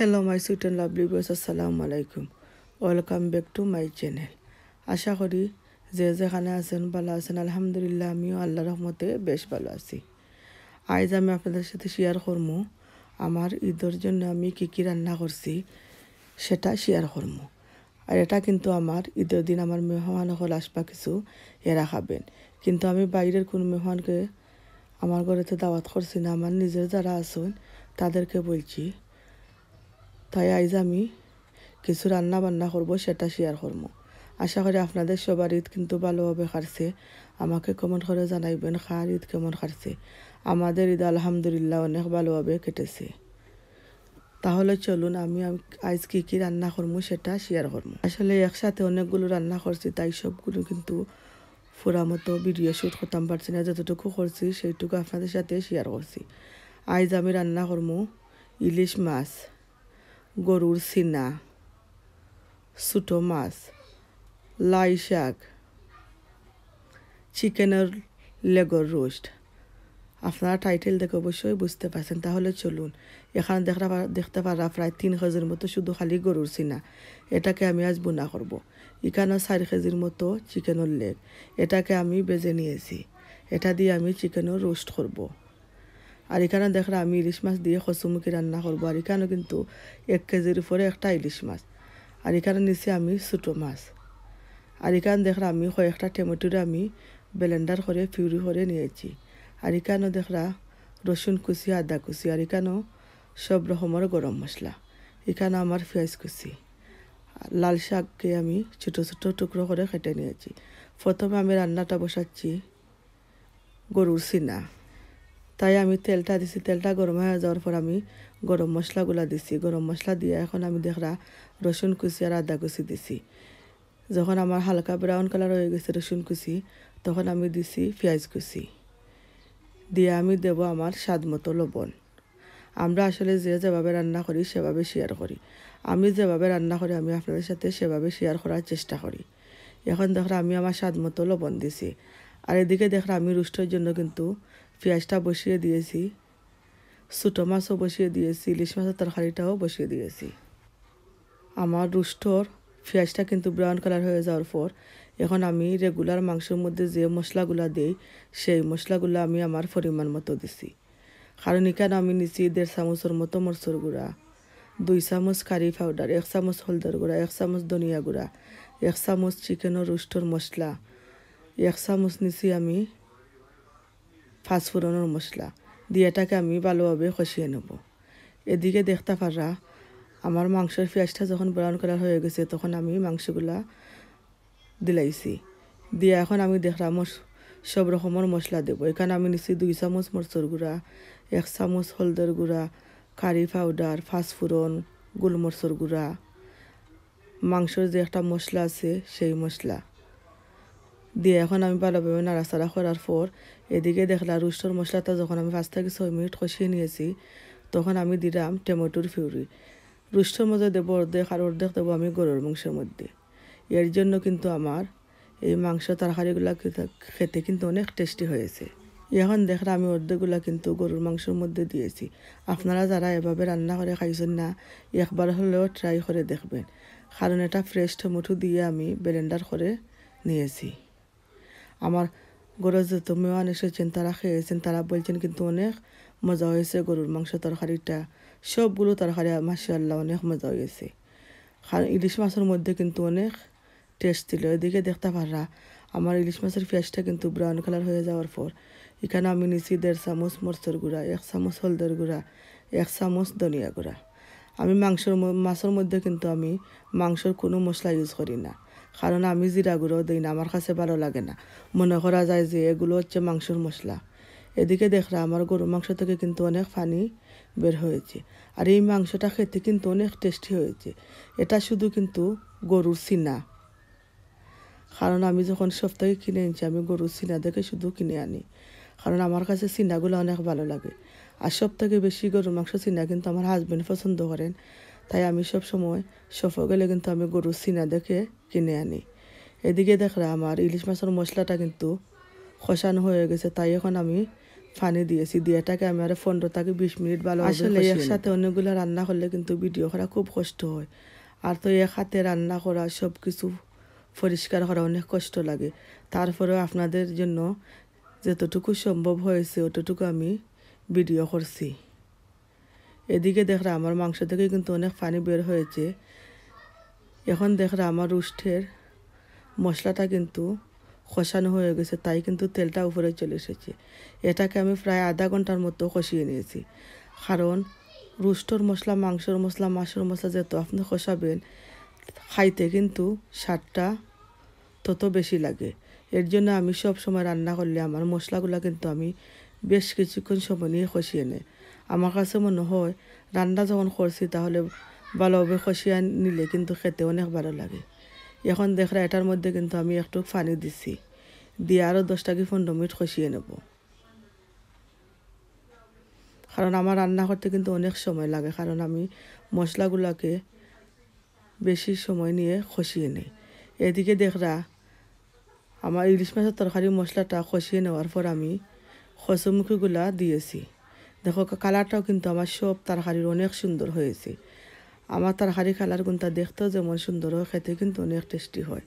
Hello my sweet and lovely viewers, assalamu alaikum. Welcome back to my channel. আশা করি যে যেখানে আছেন ভালো আছেন। আলহামদুলিল্লাহ আমিও আল্লাহর রহমতে বেশ ভালো আছি। আজ আমি আপনাদের সাথে শেয়ার করব আমার ঈদের জন্য আমি কি রান্না করছি সেটা শেয়ার করব। আর এটা কিন্তু আমার ঈদের দিন আমার মেহমান হল আসবা কিছু এরা খাবেন, কিন্তু আমি বাইরের কোন মেহমানকে আমার ঘরেতে দাওয়াত করছি না, আমার নিজের যারা আছেন তাদেরকে বলছি। তাই আজ আমি কিছু রান্না বান্না করব, সেটা শেয়ার করব। আশা করি আপনাদের সবার ঈদ কিন্তু ভালোভাবে কাটছে। আমাকে কমেন্ট করে জানাইবেন কার ঈদ কেমন কাটছে। আমাদের ঈদ আলহামদুলিল্লাহ অনেক ভালোভাবে কেটেছে। তাহলে চলুন আমি আজ কি রান্না করবো সেটা শেয়ার করব। আসলে একসাথে অনেকগুলো রান্না করছি, তাই সবগুলো কিন্তু পুরা মতো ভিডিও শ্যুট করতাম পারছি না। যতটুকু করছি সেইটুকু আপনাদের সাথে শেয়ার করছি। আজ আমি রান্না করবো ইলিশ মাছ, গরুর সিনা, ছোটো মাছ, লাই শাক, চিকেনের লেগর রোস্ট। আপনারা টাইটেল দেখে অবশ্যই বুঝতে পারছেন। তাহলে চলুন, এখানে দেখতে পারা প্রায় 3 কেজির মতো শুধু খালি গরুর সিনা, এটাকে আমি আজ বোনা করব। এখানে 4 কেজির মতো চিকেনের লেগ, এটাকে আমি বেজে নিয়েছি। এটা দিয়ে আমি চিকেনের রোস্ট করব। আর এখানে দেখরা আমি ইলিশ মাছ দিয়ে কচুমুখি রান্না করব। আর এখানে কিন্তু 1 কেজির উপরে একটা ইলিশ মাছ। আর এখানে নিচে আমি ছোটো মাছ। আর এখানে দেখরা আমি কয়েকটা টমেটোর আমি ব্লেন্ডার করে পিউরি করে নিয়েছি। আর এখানেও দেখরা রসুন কুচি, আদা কুচি, আর এখানেও সব রকমের গরম মশলা। এখানে আমার পেঁয়াজ কুচি, লাল শাককে আমি ছোটো ছোটো টুকরো করে কেটে নিয়েছি। প্রথমে আমি রান্নাটা বসাচ্ছি গরুর সিনা। তাই আমি তেলটা দিছি, তেলটা গরম হয়ে যাওয়ার পর আমি গরম মশলাগুলা দিছি। গরম মশলা দিয়ে এখন আমি দেখরা রসুন কুচি আর আদা কুচি দিছি। যখন আমার হালকা ব্রাউন কালার হয়ে গেছে রসুন কুচি, তখন আমি দিছি পেঁয়াজ কুচি দিয়ে আমি দেব আমার স্বাদ মতো লবণ। আমরা আসলে যেভাবে রান্না করি সেভাবে শেয়ার করি। আমি যেভাবে রান্না করি আমি আপনাদের সাথে সেভাবে শেয়ার করার চেষ্টা করি। এখন দেখরা আমি আমার স্বাদ মতো লবণ দিছি। আর এদিকে দেখরা আমি রোস্টের জন্য কিন্তু পেঁয়াজটা বসিয়ে দিয়েছি, ছোটো মাছও বসিয়ে দিয়েছি, ইলিশ মাছের তরকারিটাও বসিয়ে দিয়েছি। আমার রোস্টর পেঁয়াজটা কিন্তু ব্রাউন কালার হয়ে যাওয়ার পর এখন আমি রেগুলার মাংসের মধ্যে যে মশলাগুলো দিই সেই মশলাগুলো আমি আমার পরিমাণ মতো দিছি। কারণ এখানে আমি নিচ্ছি 1.5 চামচের মতো মরচুর গুঁড়া, 2 চামচ কারি পাউডার, 1 চামচ হলদের গুঁড়া, 1 চামচ ধনিয়া গুঁড়া, 1 চামচ চিকেনের রোস্টর মশলা, 1 চামচ নিচ্ছি আমি পাঁচফোড়নের মশলা দিয়ে এটাকে আমি ভালোভাবে কষিয়ে নেব। এদিকে দেখতে পারা আমার মাংসের পেঁয়াজটা যখন ব্রাউন কালার হয়ে গেছে তখন আমি মাংসগুলা দিলাইছি। দিয়ে এখন আমি দেখলাম সব রকমের মশলা দেব। এখানে আমি নিচ্ছি 2 চামচ মরচুর গুঁড়া, 1 চামচ হলদের গুঁড়া, কারি পাউডার, পাঁচফোড়ন, গোলমরিচের গুঁড়া, মাংসের যে একটা মশলা আছে সেই মশলা দিয়ে এখন আমি ভালোভাবে নাড়াচাড়া করার পর এদিকে দেখলাম রোস্টের মশলাটা যখন আমি 5 থেকে 6 মিনিট কষিয়ে নিয়েছি তখন আমি দিলাম টমেটোর পিউরি। রোস্টের মধ্যে দেবো অর্ধেক, আর অর্ধেক দেবো আমি গরুর মাংসের মধ্যে। এর জন্য কিন্তু আমার এই মাংস তরকারিগুলো খেতে কিন্তু অনেক টেস্টি হয়েছে। এখন দেখলাম আমি অর্ধেকগুলো কিন্তু গরুর মাংসের মধ্যে দিয়েছি। আপনারা যারা এভাবে রান্না করে খাইছেন না, একবার হলেও ট্রাই করে দেখবেন। কারণ এটা ফ্রেশ টমেটো দিয়ে আমি ব্লেন্ডার করে নিয়েছি। আমার গরুর যত মেহমান এসেছেন তারা খেয়েছেন, তারা বলছেন কিন্তু অনেক মজা হয়েছে গরুর মাংস তরকারিটা। সবগুলো তরকারি মাশাআল্লাহ অনেক মজা হয়েছে। কারণ ইলিশ মাছের মধ্যে কিন্তু অনেক টেস্ট ছিল। এদিকে দেখতে পারা আমার ইলিশ মাছের পেঁয়াজটা কিন্তু ব্রাউন কালার হয়ে যাওয়ার পর এখানে আমি নিচ্ছি 1.5 চামচ মরচুর গুঁড়া, 1 চামচ হলদের গুঁড়া, 1 চামচ ধনিয়া গুঁড়া। আমি মাছের মধ্যে কিন্তু আমি মাংসের কোনো মশলা ইউজ করি না, কারণ আমি জিরা গুঁড়ো দিই না, আমার কাছে ভালো লাগে না। মনে করা যায় যে এগুলো হচ্ছে মাংসের মশলা। এদিকে দেখরা আমার গরুর মাংস থেকে কিন্তু অনেক পানি বের হয়েছে। আর এই মাংসটা খেতে কিন্তু অনেক টেস্টি হয়েছে। এটা শুধু কিন্তু গরুর সিনা, কারণ আমি যখন সপ্তাহে কিনে আনছি আমি গরুর সিনা দেখে শুধু কিনে আনি, কারণ আমার কাছে সিনাগুলো অনেক ভালো লাগে। আর সব থেকে বেশি গরুর মাংস সিনা কিন্তু আমার হাজব্যান্ড পছন্দ করেন, তাই আমি সব সময় সফর গেলে কিন্তু আমি গরুর সিনা দেখে কিনে আনি। এদিকে দেখরা আমার ইলিশ মাছের মশলাটা কিন্তু কষানো হয়ে গেছে, তাই এখন আমি পানি দিয়েছি, দিয়ে এটাকে আমি আরো 15 থেকে 20 মিনিট ভালো আসলে একসাথে অনেকগুলো রান্না করলে কিন্তু ভিডিও করা খুব কষ্ট হয়। আর তো এক হাতে রান্না করা সব কিছু পরিষ্কার করা অনেক কষ্ট লাগে। তারপরেও আপনাদের জন্য যতটুকু সম্ভব হয়েছে অতটুকু আমি ভিডিও করছি। এদিকে দেখরা আমার মাংস থেকে কিন্তু অনেক পানি বের হয়েছে। এখন দেখরা আমার রোস্টের মশলাটা কিন্তু কষানো হয়ে গেছে, তাই কিন্তু তেলটা উপরে চলে এসেছে। এটাকে আমি প্রায় আধা ঘন্টার মতো কষিয়ে নিয়েছি, কারণ রোস্টর মশলা, মাংসর মশলা, মাছের মশলা যত আপনি কষাবেন খাইতে কিন্তু স্বাদটা তত বেশি লাগে। এর জন্য আমি সব সময় রান্না করলে আমার মশলাগুলো কিন্তু আমি বেশ কিছুক্ষণ সময় নিয়ে কষিয়ে নেই। আমার কাছে মনে হয় রান্না যখন করছি তাহলে ভালোভাবে কষিয়ে নিলে কিন্তু খেতে অনেক ভালো লাগে। এখন দেখরা এটার মধ্যে কিন্তু আমি একটু পানি দিছি, দিয়ে আরও 10 থেকে 15 মিনিট কষিয়ে নেব, কারণ আমার রান্না করতে কিন্তু অনেক সময় লাগে, কারণ আমি মশলাগুলোকে বেশি সময় নিয়ে কষিয়ে নেই। এদিকে দেখরা আমার ইলিশ মাছের তরকারি মশলাটা কষিয়ে নেওয়ার পর আমি কচুমুখিগুলা দিয়েছি। দেখো কালারটাও কিন্তু আমার সব তরকারির অনেক সুন্দর হয়েছে। আমার তরকারি কালার গুণটা দেখতেও যেমন সুন্দর হয়, খেতে কিন্তু অনেক টেস্টি হয়,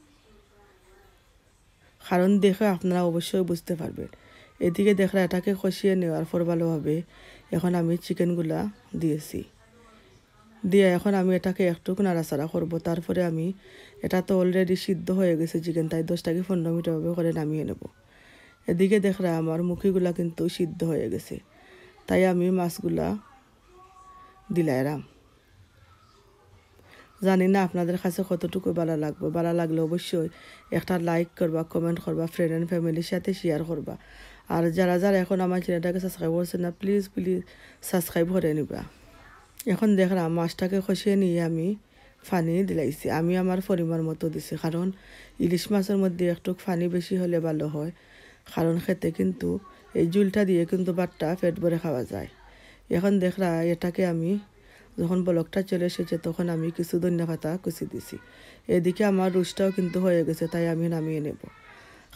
কারণ দেখে আপনারা অবশ্যই বুঝতে পারবেন। এদিকে দেখরা এটাকে কষিয়ে নেওয়ার পর ভালোভাবে এখন আমি চিকেনগুলা দিয়েছি, দিয়ে এখন আমি এটাকে একটু নাড়াচাড়া করব। তারপরে আমি এটা তো অলরেডি সিদ্ধ হয়ে গেছে চিকেন, তাই 10 থেকে 15 মিনিট ভাবে করে নামিয়ে নেব। এদিকে দেখরা আমার মুখিগুলা কিন্তু সিদ্ধ হয়ে গেছে, তাই আমি মাছগুলা দিলাইরাম। জানি না আপনাদের কাছে কতটুকু ভালো লাগবে। ভালো লাগলে অবশ্যই একটা লাইক করবা, কমেন্ট করবা, ফ্রেন্ড অ্যান্ড ফ্যামিলির সাথে শেয়ার করবা। আর যারা যারা এখন আমার চ্যানেলটাকে সাবস্ক্রাইব করছে না, প্লিজ সাবস্ক্রাইব করে নিবা। এখন দেখলাম মাছটাকে কষিয়ে নিয়ে আমি পানি দিলাইছি। আমি আমার পরিমাণ মতো দিছি, কারণ ইলিশ মাছের মধ্যে একটু পানি বেশি হলে ভালো হয়, কারণ খেতে কিন্তু এই ঝুলটা দিয়ে কিন্তু ভাতটা পেট ভরে খাওয়া যায়। এখন দেখলা এটাকে আমি যখন বলকটা চলে এসেছে তখন আমি কিছু ধনিয়া পাতা কুচি দিছি। এদিকে আমার রোস্টটাও কিন্তু হয়ে গেছে, তাই আমি নামিয়ে নেব,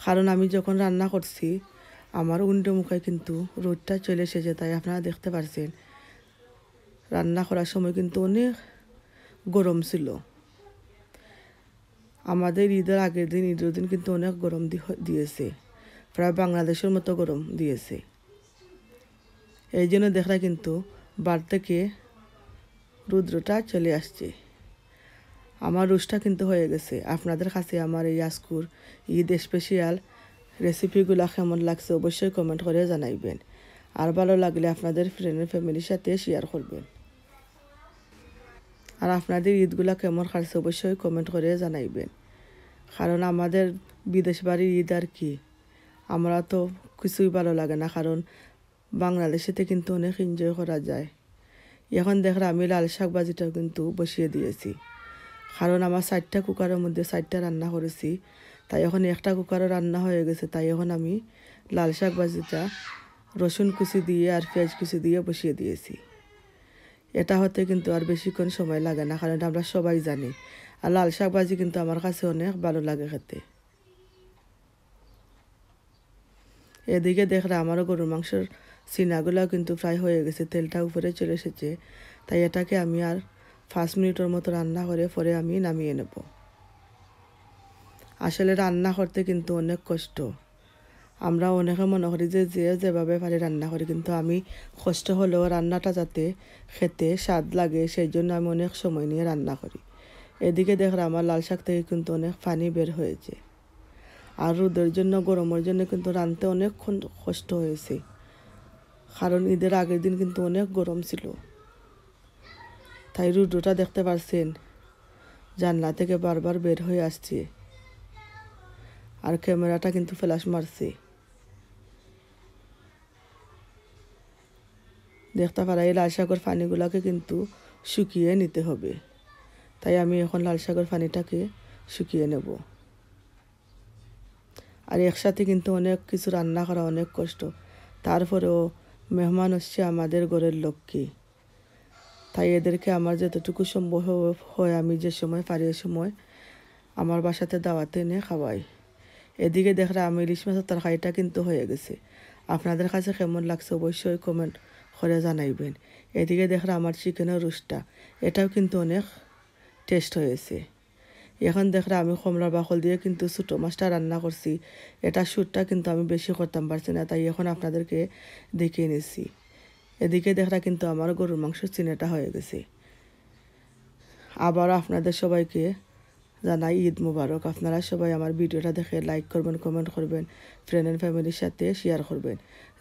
কারণ আমি যখন রান্না করছি আমার উন্ডে মুখে কিন্তু রোদটা চলে এসেছে, তাই আপনারা দেখতে পারছেন রান্না করার সময় কিন্তু অনেক গরম ছিল। আমাদের ঈদের আগের দিন, ঈদের দিন কিন্তু অনেক গরম দিয়েছে, প্রায় বাংলাদেশের মতো গরম দিয়েছে। এই জন্য দেখরা কিন্তু বার থেকে রুদ্রটা চলে আসছে। আমার রোস্টটা কিন্তু হয়ে গেছে। আপনাদের কাছে আমার এই আজকুর ঈদ স্পেশাল রেসিপিগুলো কেমন লাগছে অবশ্যই কমেন্ট করে জানাইবেন, আর ভালো লাগলে আপনাদের ফ্রেন্ড ফ্যামিলির সাথে শেয়ার করবেন। আর আপনাদের ঈদগুলা কেমন কাটছে অবশ্যই কমেন্ট করে জানাইবেন, কারণ আমাদের বিদেশ বাড়ির ঈদ আর কি, আমরা তো কিছুই ভালো লাগে না, কারণ বাংলাদেশেতে কিন্তু অনেক এনজয় করা যায়। এখন দেখরা আমি লাল শাক ভাজিটাও কিন্তু বসিয়ে দিয়েছি, কারণ আমার 4টা কুকারের মধ্যে 4টা রান্না করেছি, তাই এখন একটা কুকারও রান্না হয়ে গেছে। তাই এখন আমি লাল শাক ভাজিটা রসুন কুচি দিয়ে আর পেঁয়াজ কুচি দিয়ে বসিয়ে দিয়েছি। এটা হতে কিন্তু আর বেশিক্ষণ সময় লাগে না, কারণ আমরা সবাই জানি। আর লাল শাক ভাজি কিন্তু আমার কাছে অনেক ভালো লাগে খেতে। এদিকে দেখরা আমারও গরুর মাংসের সিনাগুলাও কিন্তু ফ্রাই হয়ে গেছে, তেলটা উপরে চলে এসেছে, তাই এটাকে আমি আর 5 মিনিটের মতো রান্না করে পরে আমি নামিয়ে নেব। আসলে রান্না করতে কিন্তু অনেক কষ্ট। আমরা অনেকে মনে করি যে যেভাবে পারি রান্না করি, কিন্তু আমি কষ্ট হলেও রান্নাটা যাতে খেতে স্বাদ লাগে সেই জন্য আমি অনেক সময় নিয়ে রান্না করি। এদিকে দেখরা আমার লাল শাক থেকে কিন্তু অনেক পানি বের হয়েছে, আর রোদের জন্য, গরমের জন্য কিন্তু রাঁধতে অনেক কষ্ট হয়েছে, কারণ ঈদের আগের দিন কিন্তু অনেক গরম ছিল। তাই রোদটা দেখতে পারছেন জানলা থেকে বারবার বের হয়ে আসছে, আর ক্যামেরাটা কিন্তু ফ্ল্যাশ মারছে। দেখতে পারা এই লাল শাকের পানিগুলোকে কিন্তু শুকিয়ে নিতে হবে, তাই আমি এখন লাল শাকের পানিটাকে শুকিয়ে নেব। আর একসাথে কিন্তু অনেক কিছু রান্না করা অনেক কষ্ট, তারপরেও মেহমান হচ্ছে আমাদের ঘরের লক্ষ্মী, তাই এদেরকে আমার যতটুকু সম্ভব হয় আমি যে সময় পারি এ সময় আমার বাসাতে দাওয়াতে এনে খাওয়াই। এদিকে দেখরা আমি ইলিশ মাছের তরকারিটা কিন্তু হয়ে গেছে, আপনাদের কাছে কেমন লাগছে অবশ্যই কমেন্ট করে জানাইবেন। এদিকে দেখরা আমার চিকেনের রোস্টটা, এটাও কিন্তু অনেক টেস্ট হয়েছে। এখন দেখরা আমি কমলার বাকল দিয়ে কিন্তু ছোটো মাছটা রান্না করছি। এটা শ্যুটটা কিন্তু আমি বেশি করতাম পারছি না, তাই এখন আপনাদেরকে দেখিয়ে নিচ্ছি। এদিকে দেখরা কিন্তু আমার গরুর মাংস চিনেটা হয়ে গেছে। আবার আপনাদের সবাইকে জানাই ঈদ মুবারক। আপনারা সবাই আমার ভিডিওটা দেখে লাইক করবেন, কমেন্ট করবেন, ফ্রেন্ড অ্যান্ড ফ্যামিলির সাথে শেয়ার করবেন।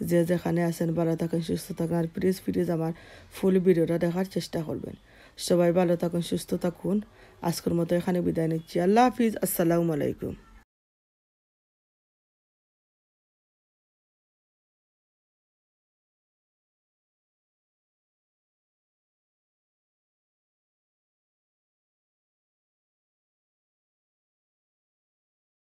যে যেখানে আছেন ভালো থাকেন, সুস্থ থাকেন, আর প্লিজ আমার ফুল ভিডিওটা দেখার চেষ্টা করবেন। সবাই ভালো থাকুন, সুস্থ থাকুন। আজকের মতো এখানে বিদায় নিচ্ছি। আল্লাহ হাফিজ, আসসালামু আলাইকুম।